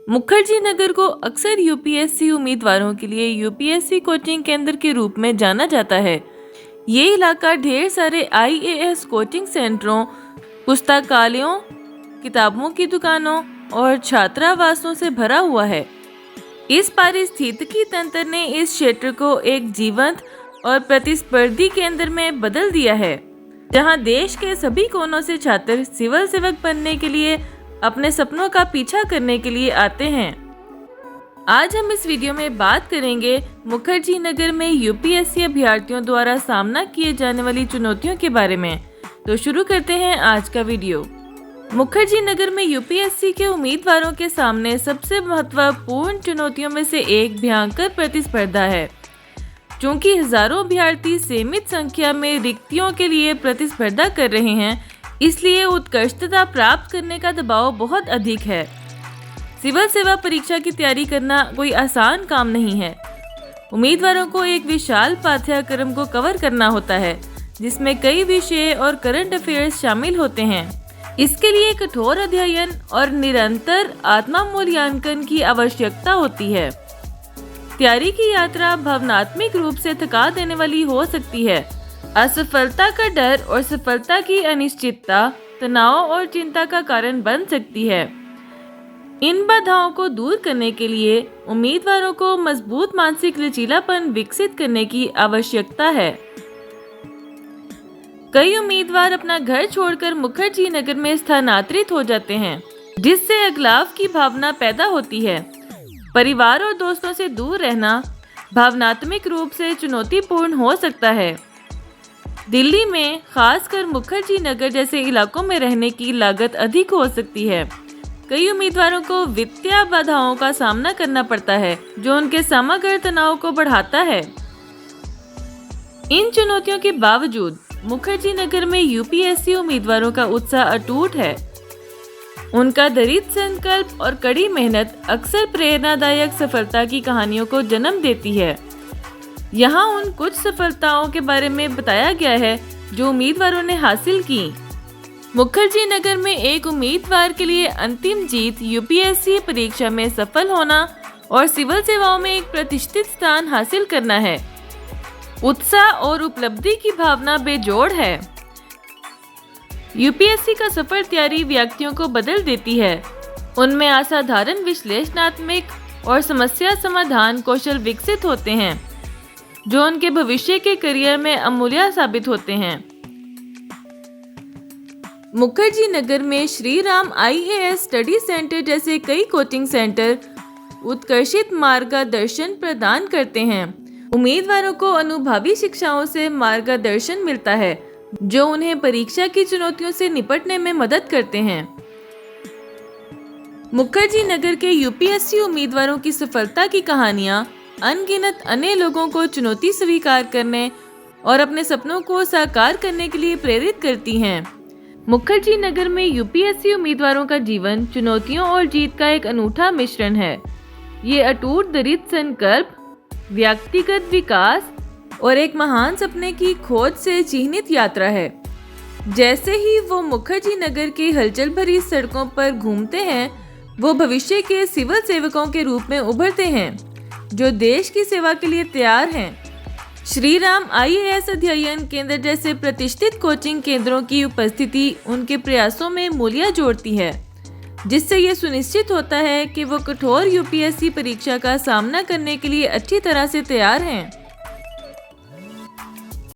मुखर्जी नगर को अक्सर यूपीएससी उम्मीदवारों के लिए यूपीएससी कोचिंग केंद्र के रूप में जाना जाता है। ये इलाका ढेर सारे आईएएस कोचिंग सेंटरों, पुस्तकालयों, किताबों की दुकानों और छात्रावासों से भरा हुआ है। इस पारिस्थितिकी तंत्र ने इस क्षेत्र को एक जीवंत और प्रतिस्पर्धी केंद्र में बदल दिया है, जहां देश के सभी कोनों से छात्र सिविल सेवक बनने के लिए अपने सपनों का पीछा करने के लिए आते हैं। आज हम इस वीडियो में बात करेंगे मुखर्जी नगर में यूपीएससी अभ्यर्थियों द्वारा सामना किए जाने वाली चुनौतियों के बारे में। तो शुरू करते हैं आज का वीडियो। मुखर्जी नगर में यूपीएससी के उम्मीदवारों के सामने सबसे महत्वपूर्ण चुनौतियों में से एक भयंकर प्रतिस्पर्धा है। चूंकि हजारों अभ्यर्थी सीमित संख्या में रिक्तियों के लिए प्रतिस्पर्धा कर रहे हैं, इसलिए उत्कृष्टता प्राप्त करने का दबाव बहुत अधिक है। सिविल सेवा परीक्षा की तैयारी करना कोई आसान काम नहीं है। उम्मीदवारों को एक विशाल पाठ्यक्रम को कवर करना होता है, जिसमें कई विषय और करंट अफेयर्स शामिल होते हैं। इसके लिए कठोर अध्ययन और निरंतर आत्म मूल्यांकन की आवश्यकता होती है। तैयारी की यात्रा भावनात्मक रूप से थका देने वाली हो सकती है। असफलता का डर और सफलता की अनिश्चितता तनाव और चिंता का कारण बन सकती है। इन बाधाओं को दूर करने के लिए उम्मीदवारों को मजबूत मानसिक लचीलापन विकसित करने की आवश्यकता है। कई उम्मीदवार अपना घर छोड़कर मुखर्जी नगर में स्थानांतरित हो जाते हैं, जिससे अगलाव की भावना पैदा होती है। परिवार और दोस्तों से दूर रहना भावनात्मक रूप से चुनौतीपूर्ण हो सकता है। दिल्ली में खासकर मुखर्जी नगर जैसे इलाकों में रहने की लागत अधिक हो सकती है। कई उम्मीदवारों को वित्तीय बाधाओं का सामना करना पड़ता है, जो उनके समग्र तनाव को बढ़ाता है। इन चुनौतियों के बावजूद मुखर्जी नगर में यूपीएससी उम्मीदवारों का उत्साह अटूट है। उनका दृढ़ संकल्प और कड़ी मेहनत अक्सर प्रेरणादायक सफलता की कहानियों को जन्म देती है। यहाँ उन कुछ सफलताओं के बारे में बताया गया है जो उम्मीदवारों ने हासिल की। मुखर्जी नगर में एक उम्मीदवार के लिए अंतिम जीत यूपीएससी परीक्षा में सफल होना और सिविल सेवाओं में एक प्रतिष्ठित स्थान हासिल करना है। उत्साह और उपलब्धि की भावना बेजोड़ है। यूपीएससी का सफल तैयारी व्यक्तियों को बदल देती है। उनमें असाधारण विश्लेषणात्मक और समस्या समाधान कौशल विकसित होते हैं, जो उनके भविष्य के करियर में अमूल्य साबित होते हैं। मुखर्जी नगर में Shri Ram IAS study centre जैसे कई कोचिंग सेंटर उत्कृष्ट मार्गदर्शन प्रदान करते हैं। उम्मीदवारों को अनुभवी शिक्षाओं से मार्गदर्शन मिलता है, जो उन्हें परीक्षा की चुनौतियों से निपटने में मदद करते हैं। मुखर्जी नगर के यूपीएससी उम्मीदवारों की सफलता की कहानियां अनगिनत अन्य लोगों को चुनौती स्वीकार करने और अपने सपनों को साकार करने के लिए प्रेरित करती हैं। मुखर्जी नगर में यूपीएससी उम्मीदवारों का जीवन चुनौतियों और जीत का एक अनूठा मिश्रण है। ये अटूट दृढ़ संकल्प, व्यक्तिगत विकास और एक महान सपने की खोज से चिह्नित यात्रा है। जैसे ही वो मुखर्जी नगर की हलचल भरी सड़कों पर घूमते हैं, वो भविष्य के सिविल सेवकों के रूप में उभरते हैं, जो देश की सेवा के लिए तैयार हैं। श्री राम आईएएस अध्ययन केंद्र जैसे प्रतिष्ठित कोचिंग केंद्रों की उपस्थिति उनके प्रयासों में मूल्य जोड़ती है, जिससे ये सुनिश्चित होता है कि वो कठोर यूपीएससी परीक्षा का सामना करने के लिए अच्छी तरह से तैयार हैं।